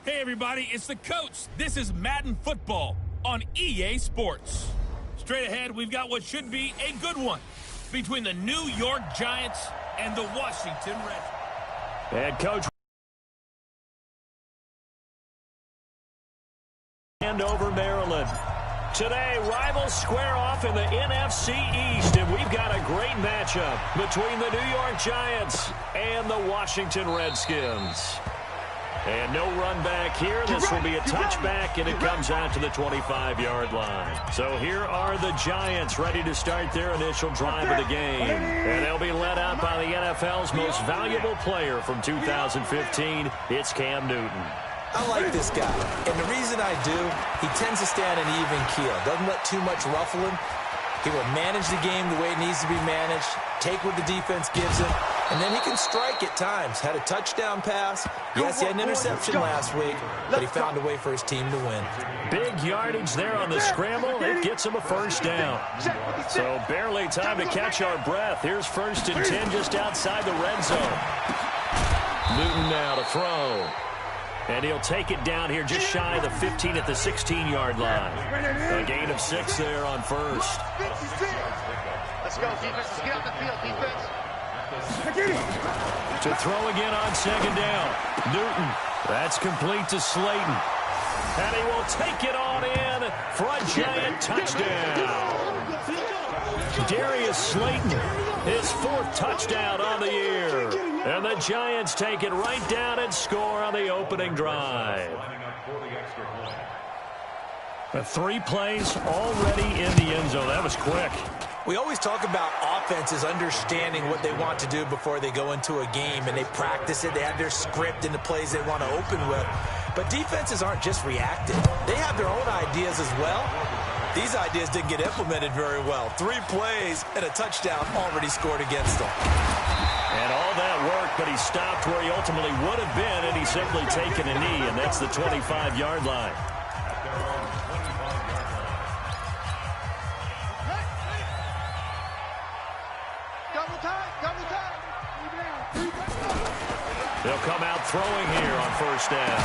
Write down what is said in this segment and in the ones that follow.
Hey everybody, it's the coach. This is Madden Football on EA Sports. Straight ahead, we've got what should be a good one between the New York Giants and the Washington Redskins. Head coach. And over Maryland. Today, rivals square off in the NFC East, and we've got a great matchup between the New York Giants and the Washington Redskins. And no run back here. This will be a touchback, and it comes out to the 25-yard line. So here are the Giants ready to start their initial drive of the game. And they'll be led out by the NFL's most valuable player from 2015. It's Cam Newton. I like this guy, and the reason I do, he tends to stand an even keel. Doesn't let too much ruffle him. He will manage the game the way it needs to be managed, take what the defense gives him, and then he can strike at times. Had a touchdown pass. Yes, he had an interception last week, but he found a way for his team to win. Big yardage there on the scramble. It gets him a first down. So barely time to catch our breath. Here's 1st and 10 just outside the red zone. Newton now to throw. And he'll take it down here just shy of the 15 at the 16-yard line. A gain of 6 there on first. Let's go, defense. Let's get out the field, defense. To throw again on 2nd down. Newton. That's complete to Slayton. And he will take it on in for a giant touchdown. Darius Slayton, his 4th touchdown on the year. And the Giants take it right down and score on the opening drive. 3 plays already in the end zone. That was quick. We always talk about offenses understanding what they want to do before they go into a game, and they practice it. They have their script and the plays they want to open with. But defenses aren't just reacting. They have their own ideas as well. These ideas didn't get implemented very well. 3 plays and a touchdown already scored against them. And all that work, but he stopped where he ultimately would have been, and he's simply taken a knee, and that's the 25-yard line. They'll come out throwing here on 1st down.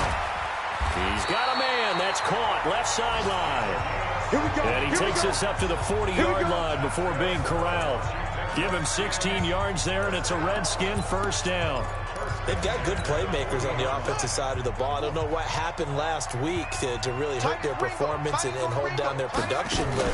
He's got a man. That's caught. Left sideline. And he takes us up to the 40-yard line before being corralled. Give him 16 yards there, and it's a Redskin 1st down. They've got good playmakers on the offensive side of the ball. I don't know what happened last week to really hurt their performance and hold down their production, but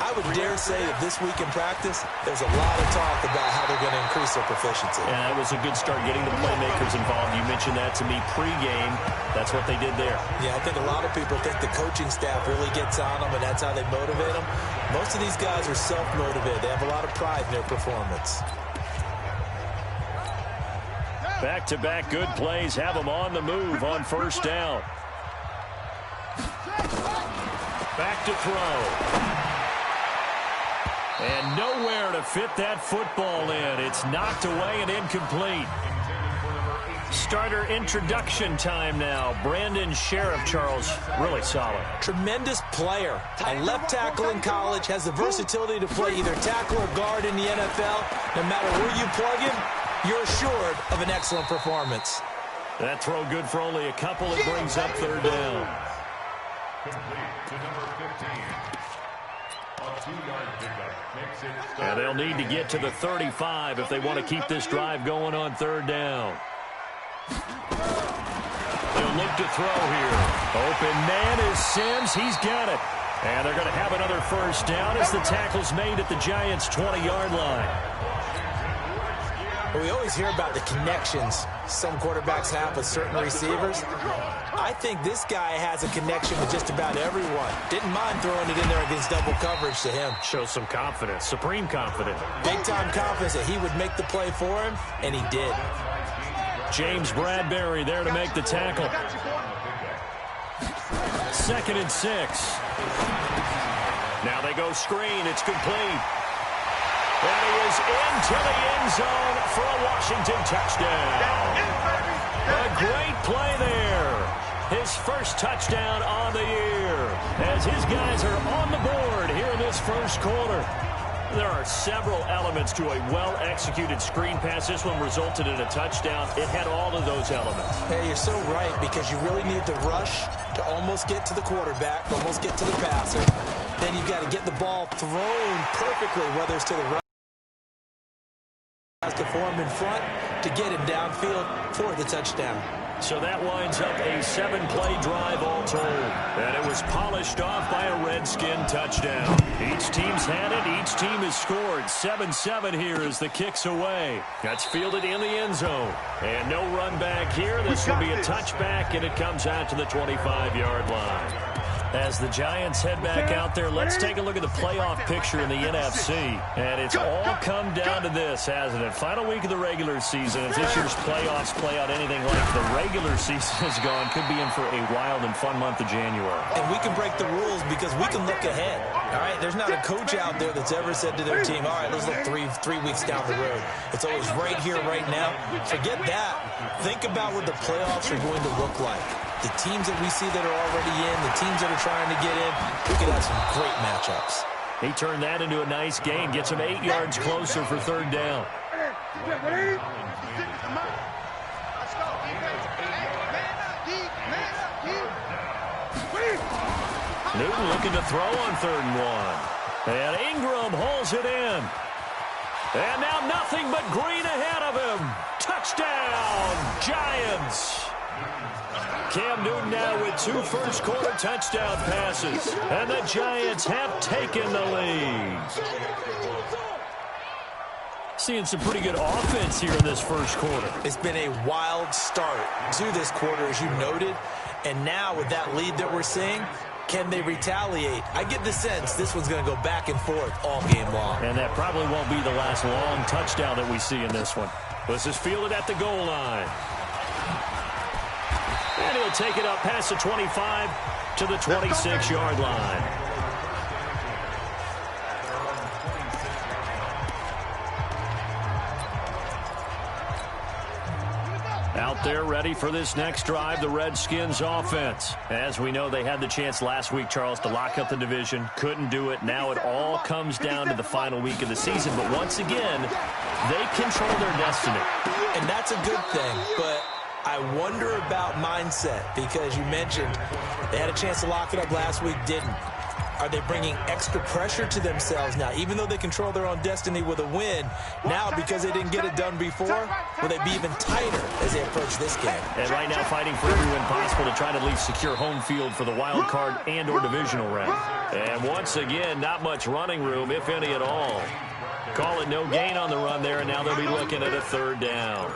I would dare say that this week in practice, there's a lot of talk about how they're going to increase their proficiency. Yeah, it was a good start getting the playmakers involved. You mentioned that to me pregame. That's what they did there. Yeah, I think a lot of people think the coaching staff really gets on them, and that's how they motivate them. Most of these guys are self-motivated. They have a lot of pride in their performance. Back-to-back good plays have them on the move on 1st down. Back to throw. And nowhere to fit that football in. It's knocked away and incomplete. Starter introduction time now. Brandon Sheriff, Charles, really solid. Tremendous player. A left tackle in college, has the versatility to play either tackle or guard in the NFL. No matter where you plug him, you're assured of an excellent performance. That throw good for only a couple. It brings up 3rd down. And they'll need to get to the 35 if they want to keep this drive going on 3rd down. They'll look to throw here. Open man is Sims. He's got it. And they're going to have another 1st down as the tackle's made at the Giants' 20-yard line. We always hear about the connections some quarterbacks have with certain receivers. I think this guy has a connection with just about everyone. Didn't mind throwing it in there against double coverage to him. Shows some confidence, supreme confidence. Big-time confidence that he would make the play for him, and he did. James Bradbury there to make the tackle. 2nd and 6. Now they go screen. It's complete. And he is into the end zone for a Washington touchdown. A great play there. His 1st touchdown on the year as his guys are on the board here in this 1st quarter. There are several elements to a well-executed screen pass. This one resulted in a touchdown. It had all of those elements. Hey, you're so right, because you really need the rush to almost get to the quarterback, almost get to the passer. Then you've got to get the ball thrown perfectly, whether it's to the right, to form in front, to get him downfield for the touchdown. So that winds up a 7-play drive all told. And it was polished off by a Redskin touchdown. Each team's had it. Each team has scored. 7-7 here as the kick's away. That's fielded in the end zone. And no run back here. This will be a touchback, and it comes out to the 25-yard line. As the Giants head back out there, let's take a look at the playoff picture in the NFC. And it's all come down to this, hasn't it? Final week of the regular season. If this year's playoffs play out anything like the regular season has gone, could be in for a wild and fun month of January. And we can break the rules because we can look ahead. All right, there's not a coach out there that's ever said to their team, all right, let's look three weeks down the road. It's always right here, right now. Forget that. Think about what the playoffs are going to look like. The teams that we see that are already in, the teams that are trying to get in, we could have some great matchups. He turned that into a nice gain, gets him 8 yards closer for third down. Newton looking to throw on 3rd and 1. And Ingram holds it in. And now nothing but green ahead of him. Touchdown, Giants. Cam Newton now with 2 first-quarter touchdown passes. And the Giants have taken the lead. Seeing some pretty good offense here in this first quarter. It's been a wild start to this quarter, as you noted. And now with that lead that we're seeing, can they retaliate? I get the sense this one's going to go back and forth all game long. And that probably won't be the last long touchdown that we see in this one. This is fielded at the goal line. And he'll take it up past the 25 to the 26-yard line. Out there ready for this next drive, the Redskins offense. As we know, they had the chance last week, Charles, to lock up the division. Couldn't do it. Now it all comes down to the final week of the season. But once again, they control their destiny. And that's a good thing, but I wonder about mindset, because you mentioned they had a chance to lock it up last week, didn't. Are they bringing extra pressure to themselves now, even though they control their own destiny with a win? Now, because they didn't get it done before, will they be even tighter as they approach this game? And right now fighting for every win possible to try to at least secure home field for the wild card and or divisional round. And once again, not much running room, if any at all. Call it no gain on the run there, and now they'll be looking at a 3rd down.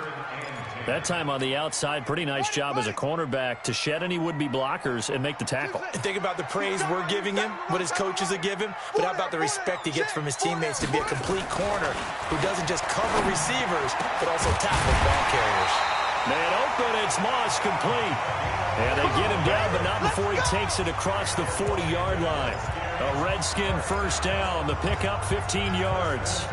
That time on the outside, pretty nice job as a cornerback to shed any would-be blockers and make the tackle. And think about the praise we're giving him, what his coaches are giving him, but how about the respect he gets from his teammates to be a complete corner who doesn't just cover receivers, but also tackle ball carriers. Man open, it's Moss complete. And they get him down, but not before he takes it across the 40-yard line. A Redskin first down, the pickup 15 yards.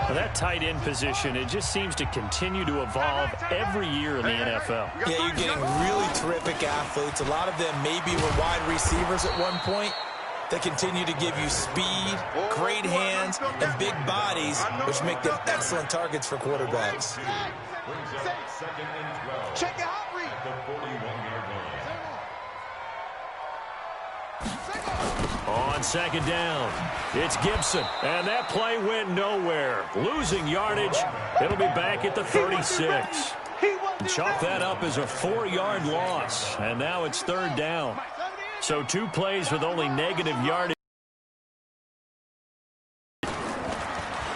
Well, that tight end position, it just seems to continue to evolve every year in the NFL. Yeah, you're getting really terrific athletes. A lot of them maybe were wide receivers at one point. They continue to give you speed, great hands, and big bodies, which make them excellent targets for quarterbacks. Check out read. On 2nd down, it's Gibson, and that play went nowhere. Losing yardage, it'll be back at the 36. Chalk that up as a 4-yard loss, and now it's 3rd down. So 2 plays with only negative yardage.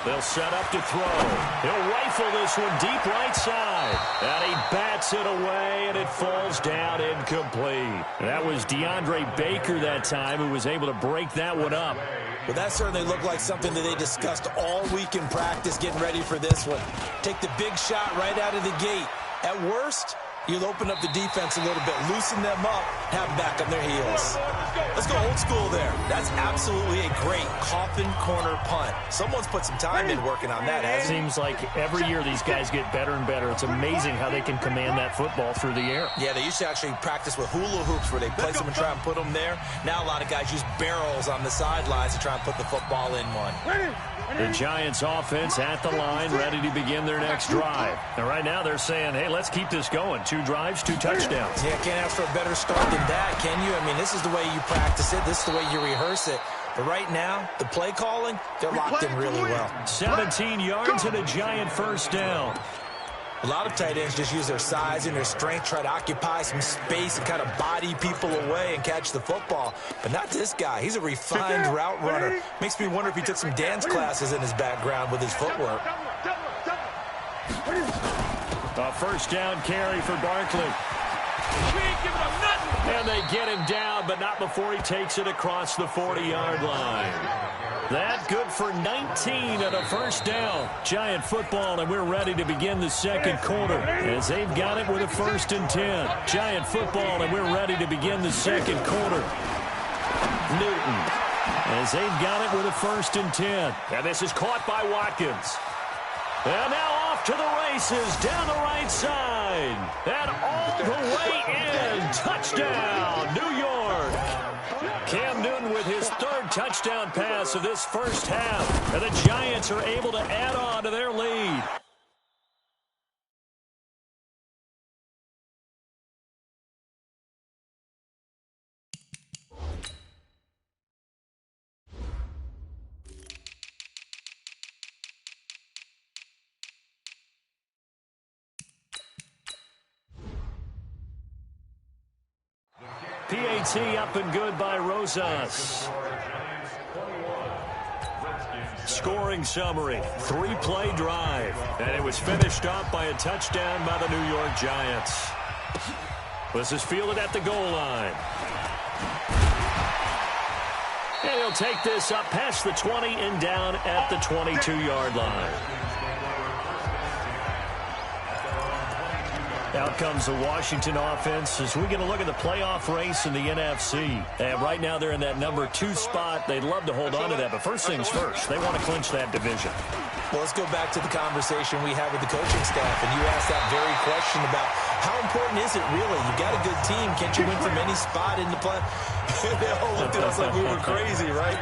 They'll set up to throw. He'll rifle this one deep right side. And he bats it away, and it falls down incomplete. That was DeAndre Baker that time who was able to break that one up. Well, that certainly looked like something that they discussed all week in practice, getting ready for this one. Take the big shot right out of the gate. At worst, You'll open up the defense a little bit, loosen them up, have them back on their heels. Let's go old school there. That's absolutely a great coffin corner punt. Someone's put some time in working on that, hasn't it? Seems like every year these guys get better and better. It's amazing how they can command that football through the air. Yeah, they used to actually practice with hula hoops where they place them and try and put them there. Now a lot of guys use barrels on the sidelines to try and put the football in one. The Giants offense at the line, ready to begin their next drive. And right now they're saying, hey, let's keep this going. 2 drives, 2 touchdowns. Yeah, can't ask for a better start than that, can you? I mean, this is the way you practice it. This is the way you rehearse it. But right now, the play calling, they're locked in really well. 17 yards and a Giant first down. A lot of tight ends just use their size and their strength, try to occupy some space and kind of body people away and catch the football. But not this guy. He's a refined route runner. Makes me wonder if he took some dance classes in his background with his footwork. A first down carry for Barkley. And they get him down, but not before he takes it across the 40-yard line. That good for 19 and a first down. Giant football, and we're ready to begin the second quarter as they've got it with a 1st and 10. Giant football, and we're ready to begin the second quarter. Newton, as they've got it with a 1st and 10. And this is caught by Watkins. And now off to the races down the right side. And all the way in. Touchdown, New York. Cam Newton with his 3rd touchdown pass of this first half. And the Giants are able to add on to their lead. PAT up and good by Rosas. Scoring summary, 3-play drive. And it was finished off by a touchdown by the New York Giants. This is fielded at the goal line. And he'll take this up past the 20 and down at the 22-yard line. Out comes the Washington offense as we get a look at the playoff race in the NFC. And right now they're in that number 2 spot. They'd love to hold on to that, but first things first, they want to clinch that division. Well, let's go back to the conversation we had with the coaching staff, and you asked that very question about how important is it really? You got a good team. Can't you win from any spot in the play? They all looked at us like we were crazy, right?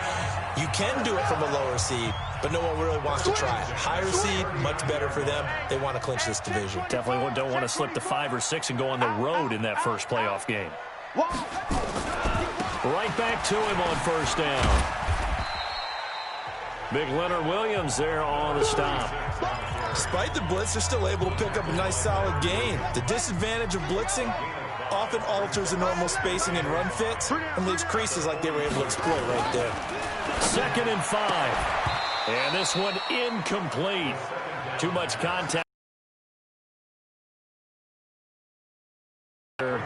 You can do it from a lower seed, but no one really wants to try it. Higher seed, much better for them. They want to clinch this division. Definitely don't want to slip to 5 or 6 and go on the road in that first playoff game. Right back to him on first down. Big Leonard Williams there on the stop. Despite the blitz, they're still able to pick up a nice solid gain. The disadvantage of blitzing often alters the normal spacing and run fits and leaves creases like they were able to exploit right there. 2nd and 5. And this one incomplete. Too much contact.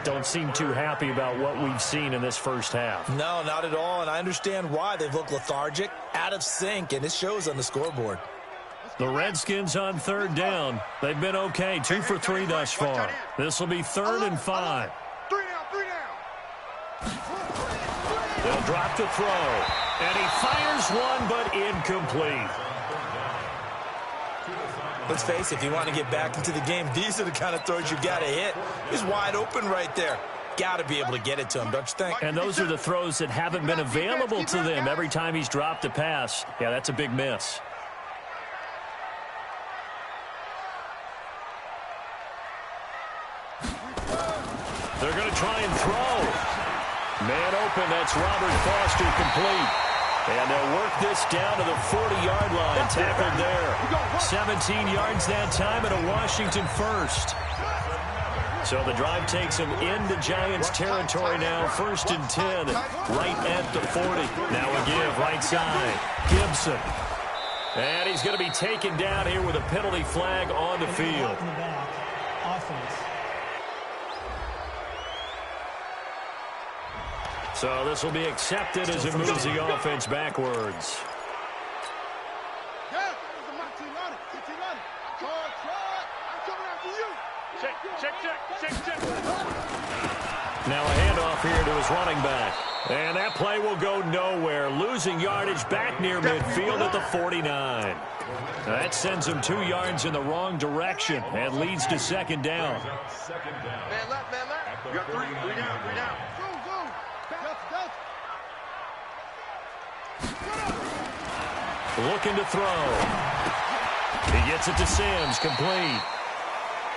Don't seem too happy about what we've seen in this first half. No, not at all, and I understand why. They've looked lethargic, out of sync, and it shows on the scoreboard. The Redskins on 3rd down. They've been okay, 2 for 3 thus far. This will be 3rd and 5. 3 down. They'll drop the throw. And he fires one, but incomplete. Let's face it, if you want to get back into the game, these are the kind of throws you got to hit. He's wide open right there. Got to be able to get it to him, don't you think? And those are the throws that haven't been available to them every time he's dropped a pass. Yeah, that's a big miss. They're going to try and throw. Man open, that's Robert Foster complete. And they'll work this down to the 40-yard line. Tackled there. 17 yards that time and a Washington first. So the drive takes them into Giants territory now. 1st and 10, right at the 40. Now a give, right side. Gibson. And he's going to be taken down here with a penalty flag on the field. So this will be accepted as it moves the offense backwards. Check Now a handoff here to his running back. And that play will go nowhere, losing yardage back near midfield at the 49. That sends him 2 yards in the wrong direction and leads to second down. Man left, man left. You got 3 down, 3 down. Looking to throw. He gets it to Sims, complete.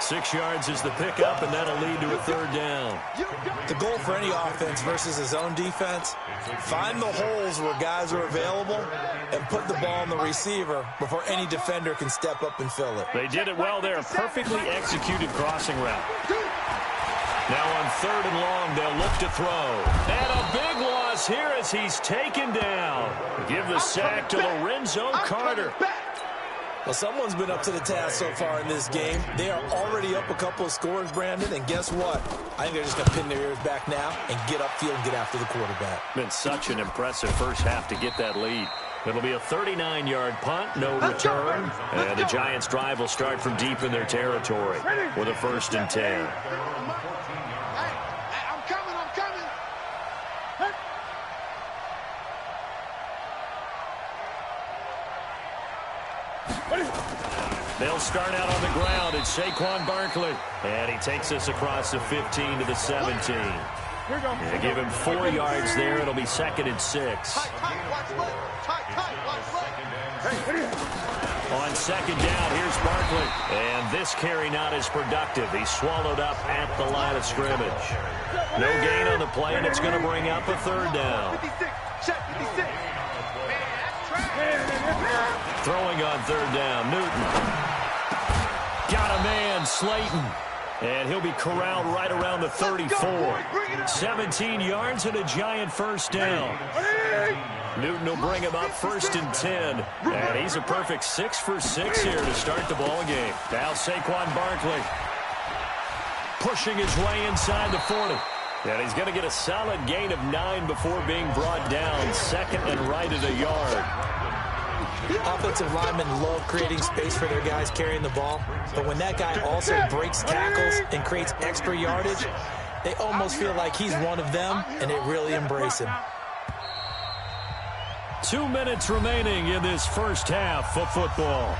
6 yards is the pickup, and that'll lead to a 3rd down. The goal for any offense versus his own defense, find the holes where guys are available and put the ball on the receiver before any defender can step up and fill it. They did it well there. Perfectly executed crossing route. Now on 3rd and long, they'll look to throw. And a big loss here as he's taken down. Give the sack to Lorenzo Carter. Well, someone's been up to the task so far in this game. They are already up a couple of scores, Brandon, and guess what? I think they're just going to pin their ears back now and get upfield and get after the quarterback. Been such an impressive first half to get that lead. It'll be a 39-yard punt, no return, and the Giants' drive will start from deep in their territory with a 1st and 10. They'll start out on the ground. It's Saquon Barkley. And he takes us across the 15 to the 17. They give him 4 yards there. It'll be 2nd and 6. On 2nd down, here's Barkley. And this carry not as productive. He's swallowed up at the line of scrimmage. No gain on the play, and it's going to bring up a 3rd down. Throwing on 3rd down, Newton. Got a man, Slayton. And he'll be corralled right around the 34. 17 yards and a Giant 1st down. Newton will bring him up 1st and 10. And he's a perfect 6 for 6 here to start the ball game. Now Saquon Barkley pushing his way inside the 40. And he's going to get a solid gain of 9 before being brought down. 2nd and right at a yard. Offensive linemen love creating space for their guys carrying the ball, but when that guy also breaks tackles and creates extra yardage, they almost feel like he's one of them, and they really embrace him. 2 minutes remaining in this first half of football.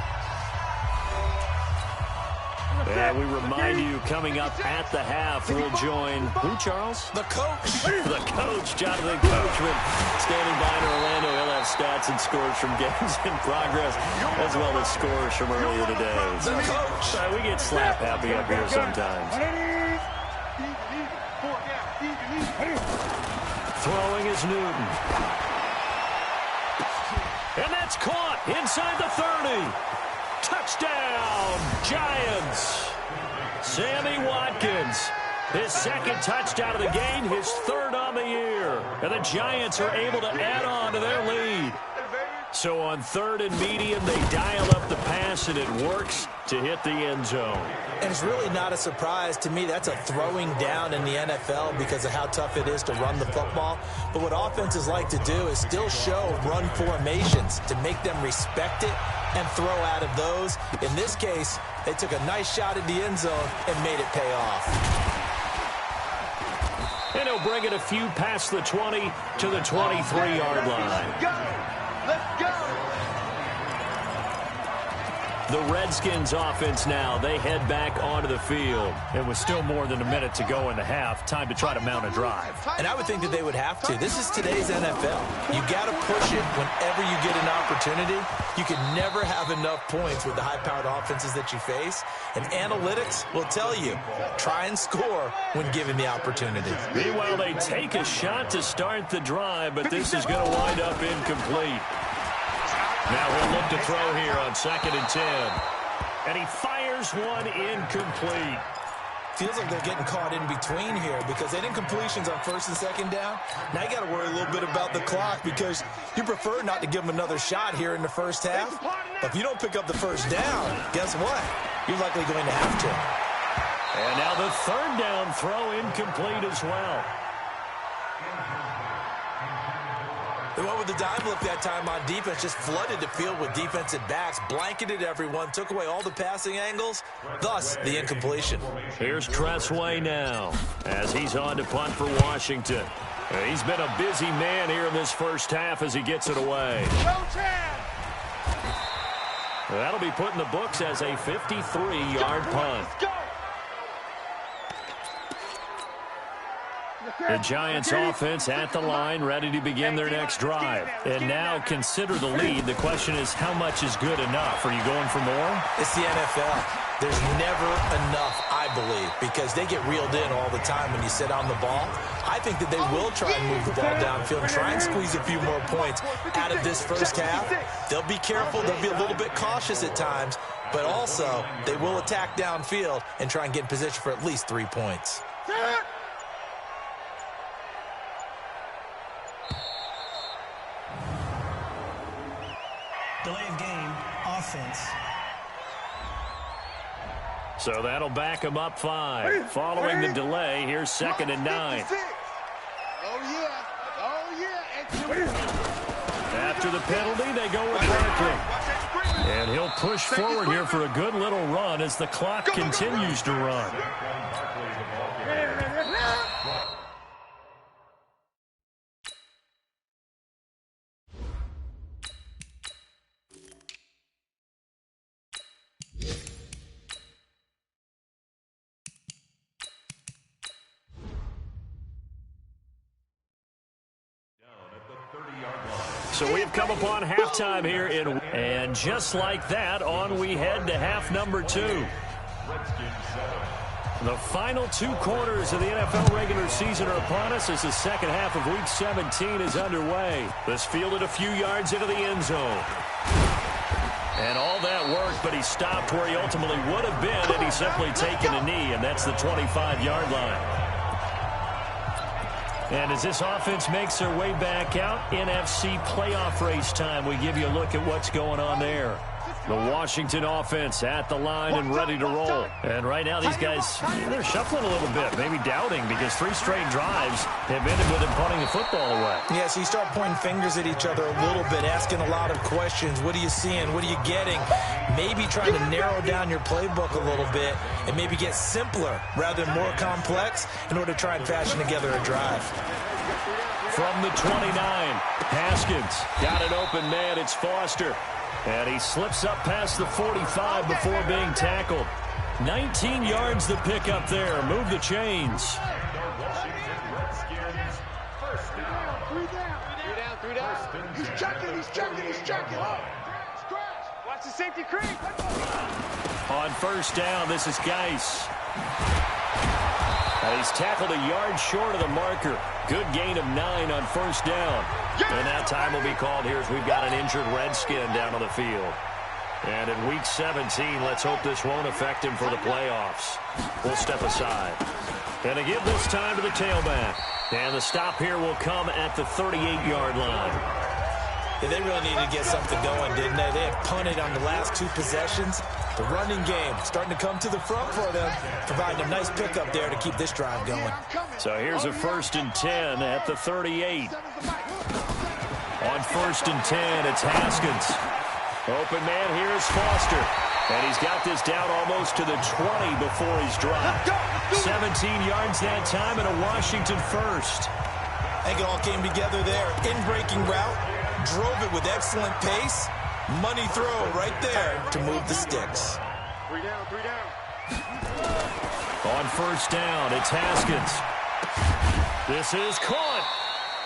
And we remind you, coming up at the half, we'll join who, Charles? The coach. The coach, Jonathan Coachman, standing by in Orlando. He'll have stats and scores from games in progress, as well as scores from earlier today. The coach. We get slap happy up here sometimes. Throwing is Newton. And that's caught inside the 30. Touchdown, Giants. Sammy Watkins, his 2nd touchdown of the game, his 3rd on the year. And the Giants are able to add on to their lead. So on 3rd and medium, they dial up the pass, and it works to hit the end zone. And it's really not a surprise to me. That's a throwing down in the NFL because of how tough it is to run the football. But what offenses like to do is still show run formations to make them respect it and throw out of those. In this case, they took a nice shot at the end zone and made it pay off. And he'll bring it a few past the 20 to the 23-yard line. Let's go! The Redskins offense now, they head back onto the field. And with still more than a minute to go in the half, time to try to mount a drive. And I would think that they would have to. This is today's NFL. You got to push it whenever you get an opportunity. You can never have enough points with the high-powered offenses that you face. And analytics will tell you, try and score when given the opportunity. Meanwhile, they take a shot to start the drive, but this is going to wind up incomplete. Now he'll look to throw here on 2nd and 10. And he fires one incomplete. Feels like they're getting caught in between here because they didn't completions on 1st and 2nd down. Now you got to worry a little bit about the clock because you prefer not to give them another shot here in the first half. But if you don't pick up the 1st down, guess what? You're likely going to have to. And now the 3rd down throw incomplete as well. They went with the dime look that time on defense, just flooded the field with defensive backs, blanketed everyone, took away all the passing angles, thus the incompletion. Here's Tressway now as he's on to punt for Washington. He's been a busy man here in this first half as he gets it away. That'll be put in the books as a 53-yard punt. The Giants offense at the line, ready to begin their next drive. And now consider the lead. The question is, how much is good enough? Are you going for more? It's the NFL. There's never enough, I believe, because they get reeled in all the time when you sit on the ball. I think that they will try and move the ball downfield and try and squeeze a few more points out of this first half. They'll be careful. They'll be a little bit cautious at times, but also they will attack downfield and try and get in position for at least 3 points. Delay of game, offense. So that'll back them up 5. Following the delay, here's 2nd and 9. After the penalty, they go with Barkley. And he'll push forward here for a good little run as the clock continues to run. So we've come upon halftime here, and just like that, on we head to half number 2. The final 2 quarters of the NFL regular season are upon us as the second half of Week 17 is underway. This fielded a few yards into the end zone. And all that worked, but he stopped where he ultimately would have been had he simply taken a knee, and that's the 25-yard line. And as this offense makes their way back out, NFC playoff race time, we give you a look at what's going on there. The Washington offense at the line and ready to roll. And right now these guys, they're shuffling a little bit, maybe doubting, because 3 straight drives have ended with them punting the football away. Yeah, so you start pointing fingers at each other a little bit, asking a lot of questions. What are you seeing? What are you getting? Maybe trying to narrow down your playbook a little bit and maybe get simpler rather than more complex in order to try and fashion together a drive. From the 29, Haskins got an open man. It's Foster. And he slips up past the 45 before being tackled. 19 yards the pick up there. Move the chains. 3 down. He's checking. Watch the safety creep. On first down, this is Geis. He's tackled a yard short of the marker. Good gain of 9 on first down. And that time will be called here as we've got an injured Redskin down on the field. And in Week 17, let's hope this won't affect him for the playoffs. We'll step aside. And to give this time to the tailback. And the stop here will come at the 38-yard line. Yeah, they really needed to get something going, didn't they? They had punted on the last 2 possessions. The running game starting to come to the front for them, providing a nice pickup there to keep this drive going. So here's a 1st and 10 at the 38. On 1st and 10, it's Haskins. Open man here is Foster. And he's got this down almost to the 20 before he's dropped. 17 yards that time and a Washington first. I think it all came together there. In-breaking route, drove it with excellent pace. Money throw right there to move the sticks. 3 down. On first down, it's Haskins. This is caught.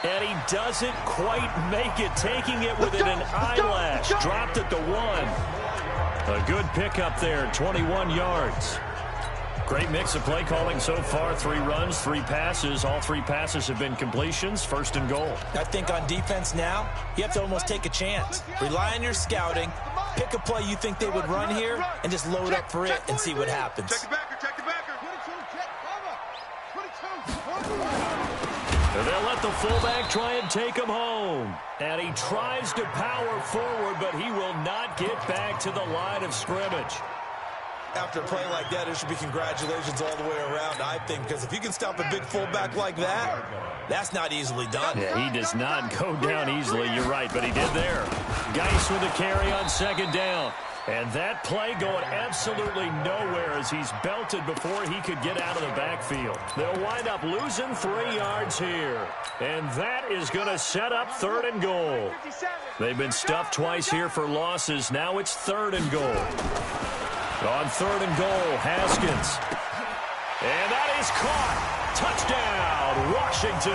And he doesn't quite make it, taking it within an eyelash. Dropped at the 1. A good pickup there, 21 yards. Great mix of play calling so far. 3 runs, 3 passes. All 3 passes have been completions. 1st and goal. I think on defense now, you have to almost take a chance. Rely on your scouting. Pick a play you think they would run here and just load up for it and see what happens. Check the backer. They'll let the fullback try and take him home. And he tries to power forward, but he will not get back to the line of scrimmage. After a play like that, it should be congratulations all the way around, I think, because if you can stop a big fullback like that, that's not easily done. Yeah, he does not go down easily, you're right, but he did there. Geis with a carry on second down. And that play going absolutely nowhere as he's belted before he could get out of the backfield. They'll wind up losing 3 yards here. And that is going to set up 3rd and goal. They've been stuffed twice here for losses. Now it's 3rd and goal. On 3rd and goal, Haskins. And that is caught. Touchdown, Washington.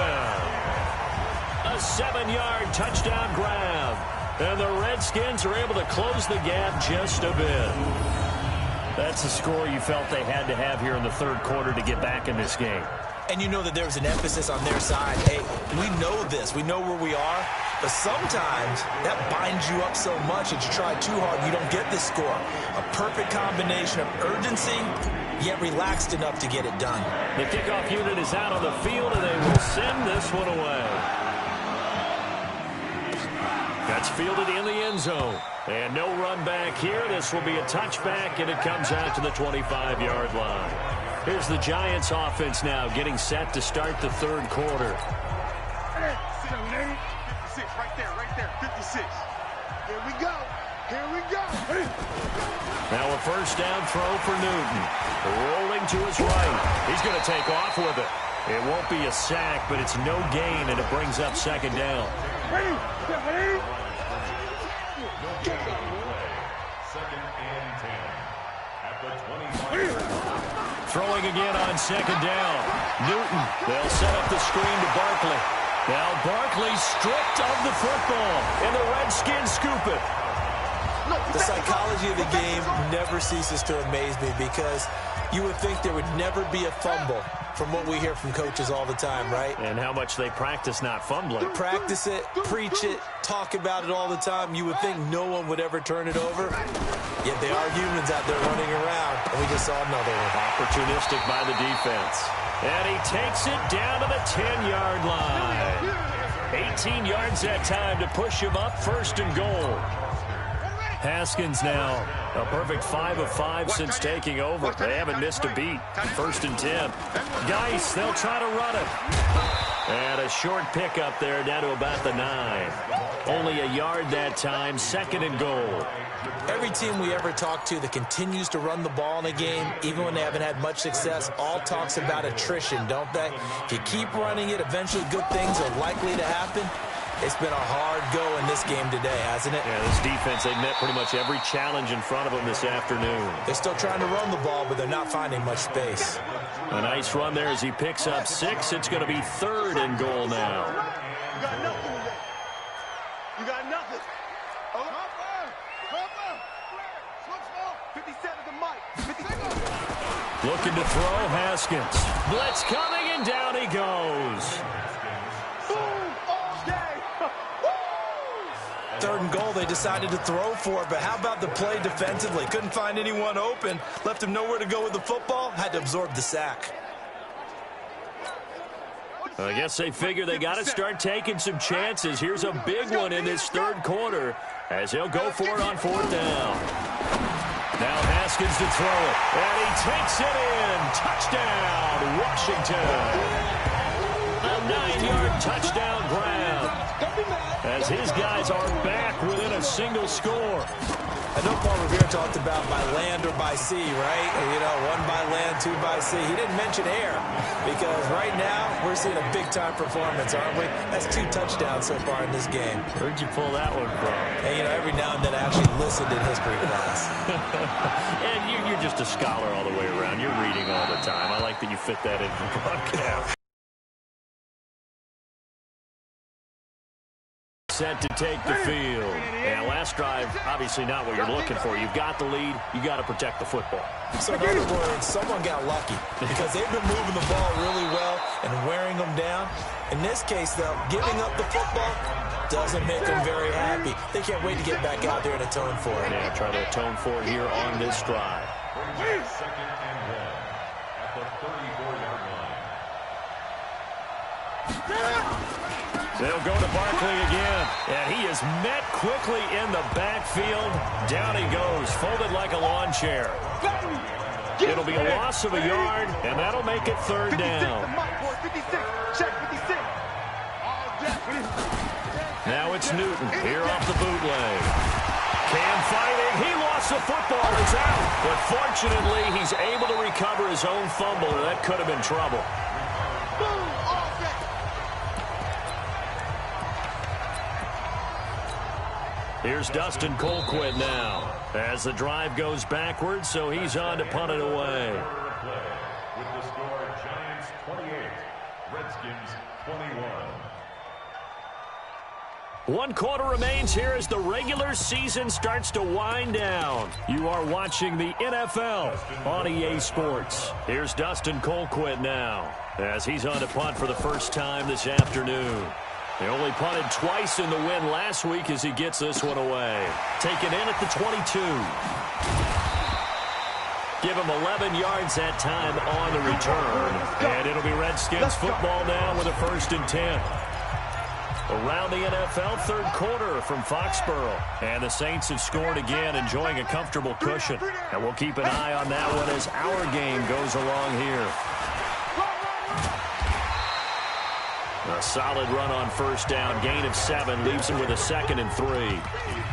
A 7-yard touchdown grab. And the Redskins are able to close the gap just a bit. That's the score you felt they had to have here in the 3rd quarter to get back in this game. And you know that there was an emphasis on their side. Hey, we know this. We know where we are. But sometimes that binds you up so much that you try too hard, you don't get this score. A perfect combination of urgency, yet relaxed enough to get it done. The kickoff unit is out on the field, and they will send this one away. That's fielded in the end zone. And no run back here. This will be a touchback, and it comes out to the 25-yard line. Here's the Giants offense now getting set to start the 3rd quarter. 56, right there, 56. Here we go. Now a first down throw for Newton. Rolling to his right. He's going to take off with it. It won't be a sack, but it's no gain, and it brings up 2nd down. Throwing again on 2nd down. Newton, they'll set up the screen to Barkley. Now Barkley stripped of the football, and the Redskins scoop it. The psychology of the game never ceases to amaze me because you would think there would never be a fumble from what we hear from coaches all the time, right? And how much they practice not fumbling. Practice it, preach it, talk about it all the time. You would think no one would ever turn it over. Yet they are humans out there running around, and we just saw another one. Opportunistic by the defense. And he takes it down to the 10-yard line. 18 yards that time to push him up 1st and goal. Haskins now a perfect 5 of 5 since taking over. They haven't missed a beat. 1st and 10. Geis, they'll try to run it. And a short pickup there down to about the 9. Only a yard that time. 2nd and goal. Every team we ever talk to that continues to run the ball in a game, even when they haven't had much success, all talks about attrition, don't they? If you keep running it, eventually good things are likely to happen. It's been a hard go in this game today, hasn't it? Yeah, this defense, they've met pretty much every challenge in front of them this afternoon. They're still trying to run the ball, but they're not finding much space. A nice run there as he picks up 6. It's going to be 3rd and goal now. You got nothing today. You got nothing. Oh. 57 the mic. 57. Looking to throw, Haskins. Blitz coming, and down he goes. 3rd and goal, they decided to throw for it, but how about the play defensively? Couldn't find anyone open, left him nowhere to go with the football, had to absorb the sack. I guess they figure they got to start taking some chances. Here's a big one in this 3rd quarter as he'll go for it on 4th down. Now Haskins to throw it, and he takes it in. Touchdown, Washington. A 9-yard touchdown grab as his guys are back within a single score. I know Paul Revere talked about by land or by sea, right? You know, 1 by land, 2 by sea. He didn't mention air because right now we're seeing a big-time performance, aren't we? That's 2 touchdowns so far in this game. Where'd you pull that one from? And, you know, every now and then I actually listened in history class. And you're just a scholar all the way around. You're reading all the time. I like that you fit that in the broadcast. Set to take the field. And last drive, obviously not what you're looking for. You've got the lead. You got to protect the football. So in other words, someone got lucky because they've been moving the ball really well and wearing them down. In this case, though, giving up the football doesn't make them very happy. They can't wait to get back out there and atone for it. Yeah, try to atone for it here on this drive. 2nd and 1 at the 34-yard line. They'll go to Barkley again. And he is met quickly in the backfield. Down he goes, folded like a lawn chair. It'll be a loss of a yard, and that'll make it third down. Now it's Newton here off the bootleg. Cam fighting. He lost the football. It's out. But fortunately, he's able to recover his own fumble, or that could have been trouble. Here's Dustin Colquitt now as the drive goes backwards, so he's on to punt it away. With the score, Giants 28, Redskins 21. 1 quarter remains here as the regular season starts to wind down. You are watching the NFL on EA Sports. Here's Dustin Colquitt now as he's on to punt for the first time this afternoon. He only punted twice in the win last week as he gets this one away. Taken in at the 22. Give him 11 yards that time on the return. And it'll be Redskins football now with a 1st and 10. Around the NFL, third quarter from Foxborough. And the Saints have scored again, enjoying a comfortable cushion. And we'll keep an eye on that one as our game goes along here. A solid run on 1st down. Gain of 7 leaves him with a 2nd and 3.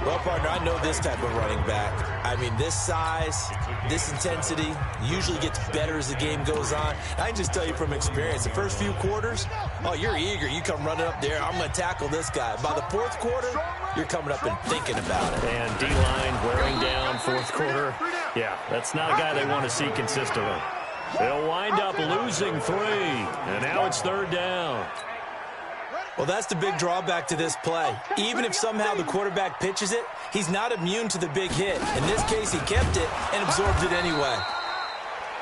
Well, partner, I know this type of running back. I mean, this size, this intensity usually gets better as the game goes on. I can just tell you from experience, the first few quarters, oh, you're eager. You come running up there. I'm going to tackle this guy. By the 4th quarter, you're coming up and thinking about it. And D-line wearing down 4th quarter. Yeah, that's not a guy they want to see consistently. They'll wind up losing 3. And now it's 3rd down. Well, that's the big drawback to this play. Even if somehow the quarterback pitches it, he's not immune to the big hit. In this case, he kept it and absorbed it anyway.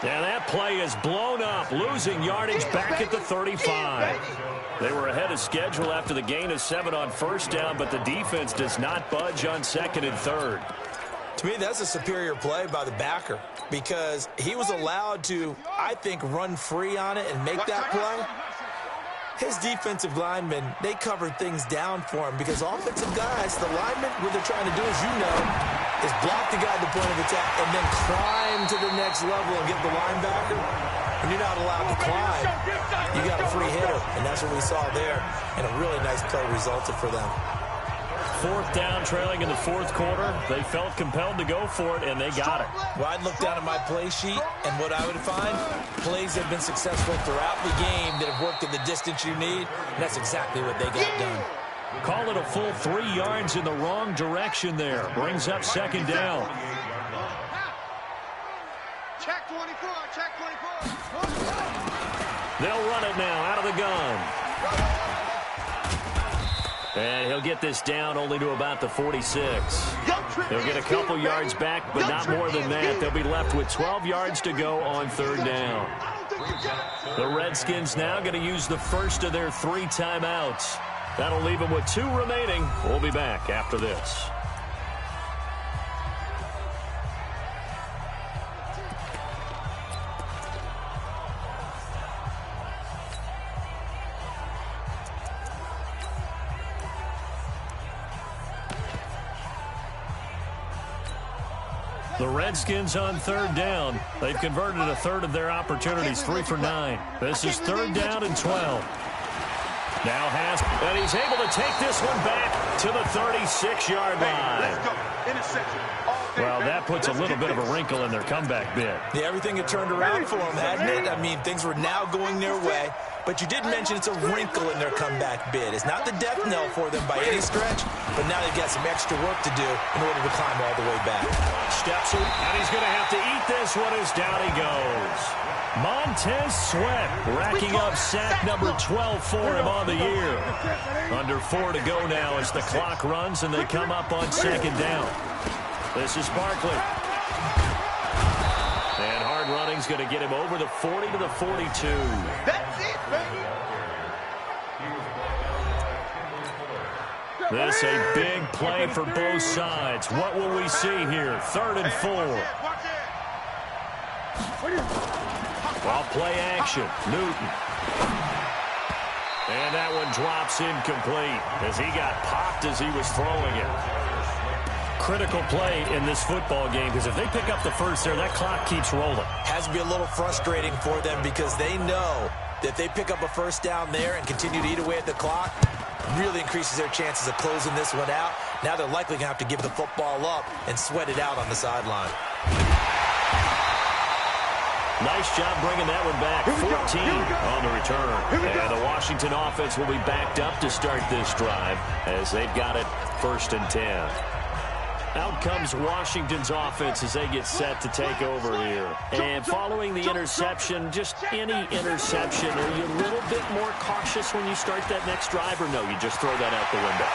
And that play is blown up, losing yardage back at the 35. They were ahead of schedule after the gain of 7 on 1st down, but the defense does not budge on 2nd and 3rd. To me, that's a superior play by the backer because he was allowed to, I think, run free on it and make that play. His defensive linemen, they covered things down for him because offensive guys, the linemen, what they're trying to do, as you know, is block the guy at the point of attack and then climb to the next level and get the linebacker. When you're not allowed to climb, you got a free hitter, and that's what we saw there. And a really nice play resulted for them. 4th down, trailing in the 4th quarter. They felt compelled to go for it, and they got it. Well, I'd look down at my play sheet, and what I would find, plays have been successful throughout the game that have worked at the distance you need, and that's exactly what they got done. Call it a full 3 yards in the wrong direction there. Brings up 2nd down. Check 24, check 24. They'll run it now out of the gun. And he'll get this down only to about the 46. He'll get a couple yards back, but not more than that. They'll be left with 12 yards to go on 3rd down. The Redskins now going to use the first of their 3 timeouts. That'll leave them with 2 remaining. We'll be back after this. The Redskins on 3rd down. They've converted a 1/3 of their opportunities, 3 for 9. This is 3rd down and 12. Now and he's able to take this one back to the 36-yard line. Well, that puts a little bit of a wrinkle in their comeback bid. Yeah, everything had turned around for them, hadn't it? I mean, things were now going their way. But you did mention it's a wrinkle in their comeback bid. It's not the death knell for them by any stretch, but now they've got some extra work to do in order to climb all the way back. Steps it, and he's going to have to eat this one as down he goes. Montez Sweat racking up sack number 12 for him on the year. Under 4 to go now as the clock runs and they come up on 2nd down. This is Barkley. And hard running's going to get him over the 40 to the 42. That's it, baby. This a big play for both sides. What will we see here? 3rd and 4. Ball play action. Newton. And that one drops incomplete as he got popped as he was throwing it. Critical play in this football game because if they pick up the first there, that clock keeps rolling. Has to be a little frustrating for them because they know that if they pick up a first down there and continue to eat away at the clock, really increases their chances of closing this one out. Now they're likely going to have to give the football up and sweat it out on the sideline. Nice job bringing that one back. 14 on the return. And the Washington offense will be backed up to start this drive as they've got it 1st and 10. Out comes Washington's offense as they get set to take over here. And following the interception, just any interception, are you a little bit more cautious when you start that next drive, or no, you just throw that out the window?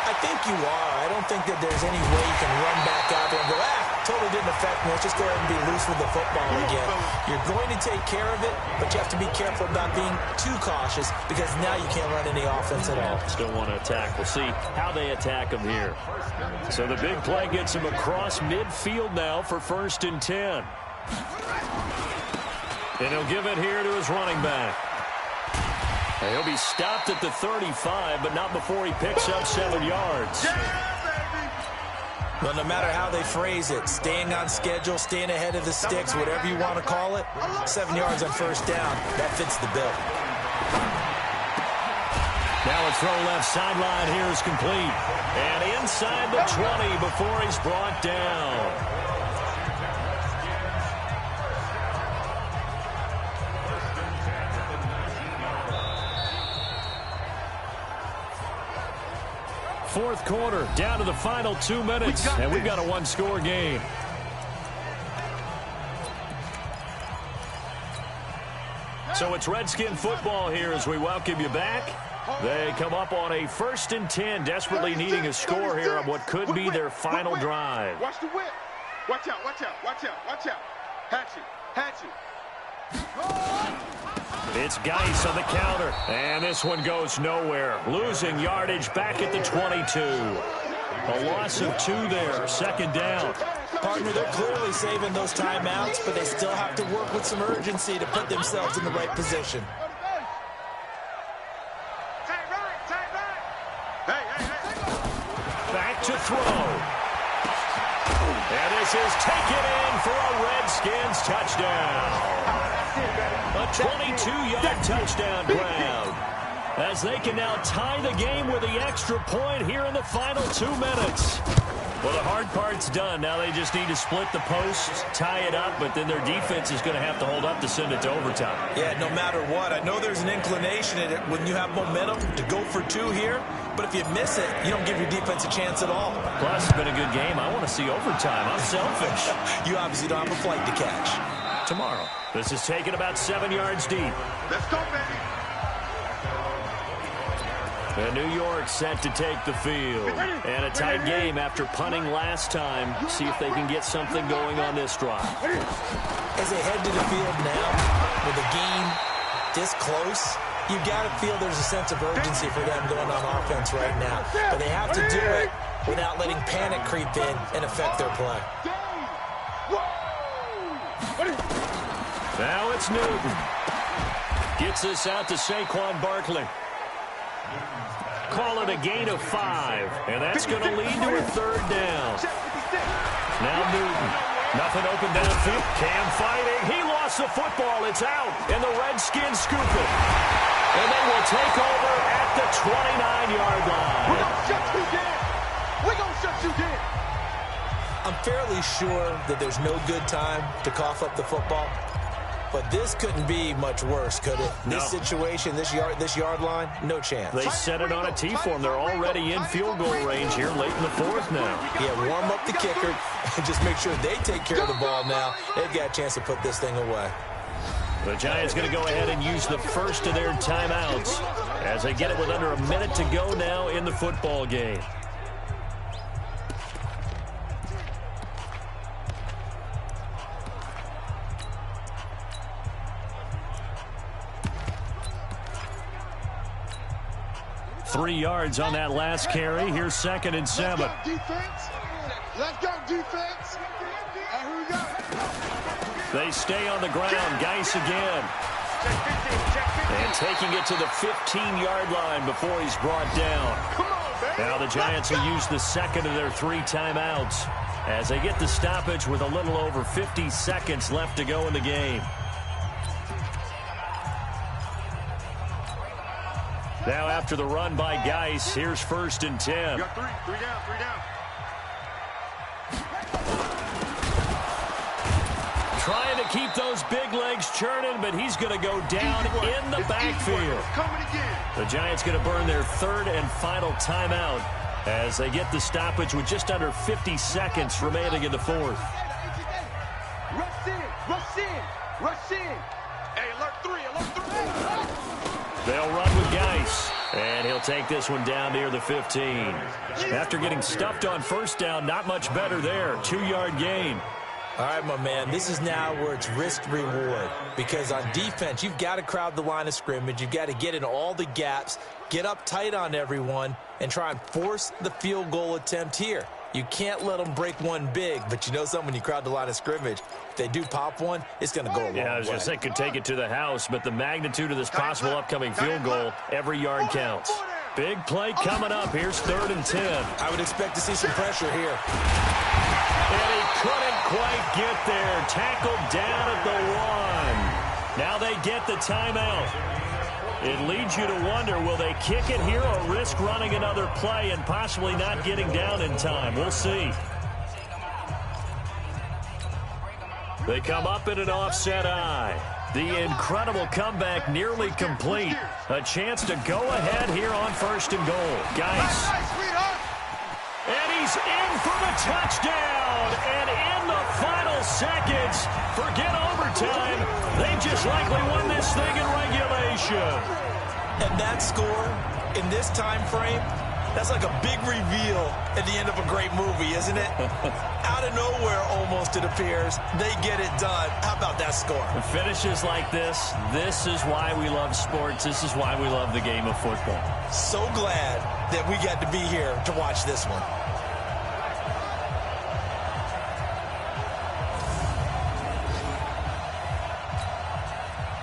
I think you are. I don't think that there's any way you can run back out there and go, totally didn't affect me. Let's just go ahead and be loose with the football again. You're going to take care of it, but you have to be careful about being too cautious because now you can't run any offense at all. Still want to attack. We'll see how they attack them here. So the big play gets him across midfield now for 1st and 10. And he'll give it here to his running back. And he'll be stopped at the 35, but not before he picks up 7 yards. Well, no matter how they phrase it, staying on schedule, staying ahead of the sticks, whatever you want to call it, 7 yards on first down, that fits the bill. Now a throw left sideline here is complete. And inside the 20 before he's brought down. Fourth quarter, down to the final 2 minutes, and we've got a one-score game. So it's Redskin football here as we welcome you back. They come up on a 1st and 10, desperately needing a score here on what could be their final drive. Watch the whip. Watch out, watch out, watch out, watch out. Hatch it. It's Geis on the counter, and this one goes nowhere. Losing yardage back at the 22. A loss of 2 there, 2nd down. Partner, they're clearly saving those timeouts, but they still have to work with some urgency to put themselves in the right position. Back to throw. And this is taken in for a Redskins touchdown. A 22-yard touchdown grab. As they can now tie the game with the extra point here in the final 2 minutes. Well, the hard part's done. Now they just need to split the posts, tie it up, but then their defense is going to have to hold up to send it to overtime. Yeah, no matter what. I know there's an inclination in it when you have momentum to go for 2 here, but if you miss it, you don't give your defense a chance at all. Plus, it's been a good game. I want to see overtime. I'm selfish. You obviously don't have a flight to catch. Tomorrow. This is taken about 7 yards deep. Let's go, baby. And New York set to take the field. And a tight game after punting last time. See if they can get something going on this drive. As they head to the field now, with the game this close, you've got to feel there's a sense of urgency for them going on offense right now. But they have to do it without letting panic creep in and affect their play. Now it's Newton. Gets this out to Saquon Barkley. Call it a gain of 5, and that's going to lead to a 3rd down. Now Newton. Nothing open downfield. Cam fighting. He lost the football. It's out, and the Redskins scoop it. And they will take over at the 29-yard line. We're going to shut you down. We're going to shut you down. I'm fairly sure that there's no good time to cough up the football. But this couldn't be much worse, could it? No. This situation, this yard line, no chance. They set it on a T-form. They're already in field goal range here late in the 4th now. Yeah, warm up the kicker and just make sure they take care of the ball now. They've got a chance to put this thing away. The Giants going to go ahead and use the first of their timeouts as they get it with under a minute to go now in the football game. Three yards on that last carry. Here's 2nd and 7. Let's go, defense. Let's go, defense. And here we go. They stay on the ground. Geis again. And taking it to the 15-yard line before he's brought down. Now the Giants will use the second of their 3 timeouts as they get the stoppage with a little over 50 seconds left to go in the game. Now after the run by Geis, here's 1st and 10. You got three down. Trying to keep those big legs churning, but he's going to go down in the backfield. The Giants going to burn their 3rd and final timeout as they get the stoppage with just under 50 seconds remaining in the 4th. Rush in. Hey, alert 3. They'll run with Geis, and he'll take this one down near the 15. After getting stuffed on 1st down, not much better there. 2-yard gain. All right, my man, this is now where it's risk-reward, because on defense, you've got to crowd the line of scrimmage. You've got to get in all the gaps, get up tight on everyone, and try and force the field goal attempt here. You can't let them break one big, but you know something, when you crowd the line of scrimmage, if they do pop one, it's going to go a long way. Yeah, I was going to say could take it to the house, but the magnitude of this possible upcoming field goal, every yard counts. Big play coming up. Here's 3rd and 10. I would expect to see some pressure here. And he couldn't quite get there. Tackled down at the 1. Now they get the timeout. It leads you to wonder, will they kick it here or risk running another play and possibly not getting down in time? We'll see. They come up in an offset eye. The incredible comeback nearly complete. A chance to go ahead here on 1st and goal. Geis. And he's in for the touchdown. And in the final seconds, forget overtime, they just likely won this thing in regulation. And that score in this time frame, that's like a big reveal at the end of a great movie, isn't it? Out of nowhere, almost, it appears, they get it done. How about that score? Finishes like this is why we love sports. This is why we love the game of football. So glad that we got to be here to watch this one.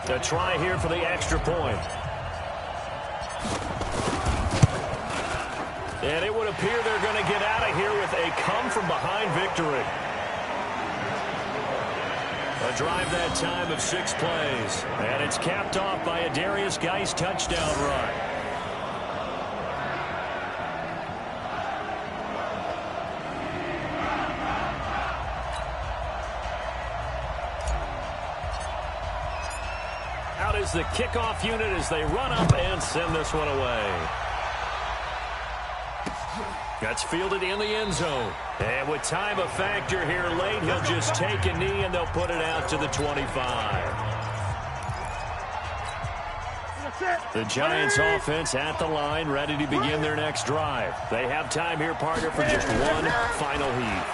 A try here for the extra point. And it would appear they're going to get out of here with a come-from-behind victory. A drive that time of 6 plays. And it's capped off by a Darius Geis touchdown run. Out is the kickoff unit as they run up and send this one away. That's fielded in the end zone. And with time a factor here late, he'll just take a knee and they'll put it out to the 25. The Giants offense at the line, ready to begin their next drive. They have time here, partner, for just one final heave.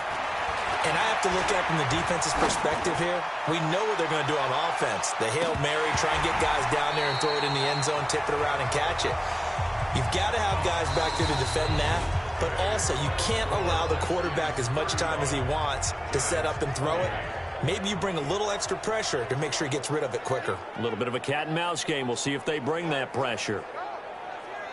And I have to look at it from the defense's perspective here. We know what they're going to do on offense. The Hail Mary, try and get guys down there and throw it in the end zone, tip it around and catch it. You've got to have guys back there to defend that, but also you can't allow the quarterback as much time as he wants to set up and throw it. Maybe you bring a little extra pressure to make sure he gets rid of it quicker. A little bit of a cat and mouse game. We'll see if they bring that pressure.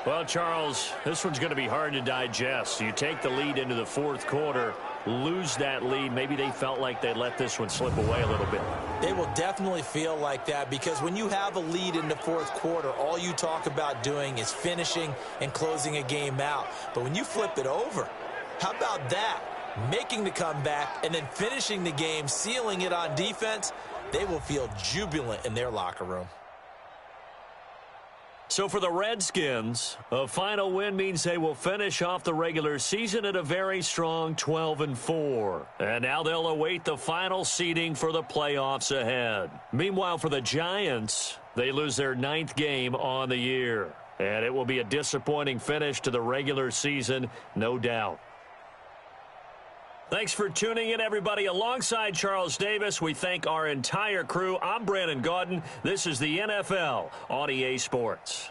Well, Charles, this one's going to be hard to digest. You take the lead into the 4th quarter, lose that lead. Maybe they felt like they let this one slip away a little bit. They will definitely feel like that because when you have a lead in the 4th quarter, all you talk about doing is finishing and closing a game out. But when you flip it over, how about that? Making the comeback and then finishing the game, sealing it on defense, they will feel jubilant in their locker room. So for the Redskins, a final win means they will finish off the regular season at a very strong 12-4. And now they'll await the final seeding for the playoffs ahead. Meanwhile, for the Giants, they lose their 9th game on the year. And it will be a disappointing finish to the regular season, no doubt. Thanks for tuning in, everybody. Alongside Charles Davis, we thank our entire crew. I'm Brandon Gaudin. This is the NFL on EA Sports.